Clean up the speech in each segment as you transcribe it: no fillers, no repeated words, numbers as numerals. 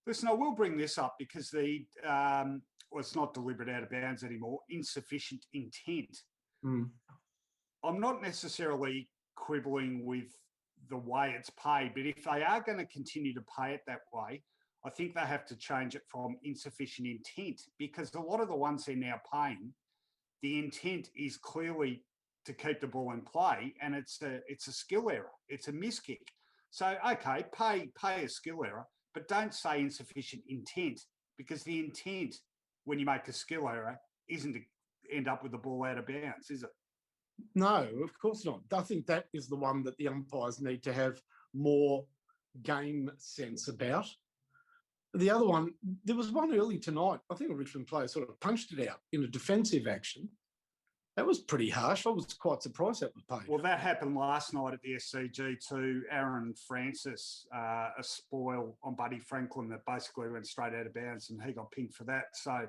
Listen, I will bring this up because well, it's not deliberate out of bounds anymore, insufficient intent. I'm not necessarily quibbling with the way it's paid, but if they are going to continue to pay it that way, I think they have to change it from insufficient intent, because a lot of the ones they're now paying, the intent is clearly to keep the ball in play, and it's a skill error. It's a miss kick. So, okay, pay a skill error, but don't say insufficient intent, because the intent when you make a skill error isn't to end up with the ball out of bounds, is it? No, of course not. I think that is the one that the umpires need to have more game sense about. The other one, there was one early tonight. I think a Richmond player sort of punched it out in a defensive action. That was pretty harsh. I was quite surprised that was paid. Well, that happened last night at the SCG to Aaron Francis, a spoil on Buddy Franklin that basically went straight out of bounds, and he got pinged for that. So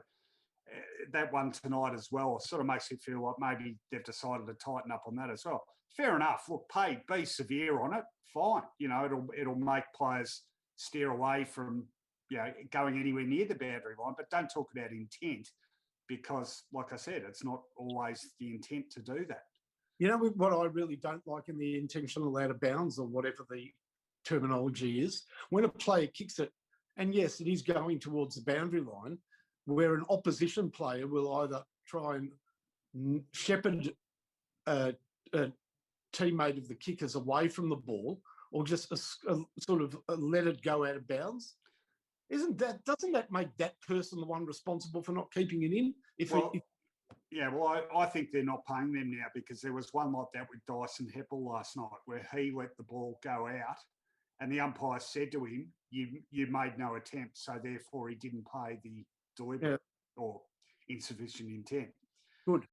that one tonight as well sort of makes me feel like maybe they've decided to tighten up on that as well. Fair enough. Look, be severe on it. Fine. You know, it'll make players steer away from, you know, going anywhere near the boundary line, but don't talk about intent, because, like I said, it's not always the intent to do that. You know what I really don't like in the intentional out of bounds, or whatever the terminology is, when a player kicks it, and yes, it is going towards the boundary line, where an opposition player will either try and shepherd a teammate of the kickers away from the ball, or just sort of let it go out of bounds. Doesn't that make that person the one responsible for not keeping it in? I think they're not paying them now, because there was one like that with Dyson Heppel last night, where he let the ball go out, and the umpire said to him, "You made no attempt, so therefore he didn't pay the deliberate or insufficient intent." Good.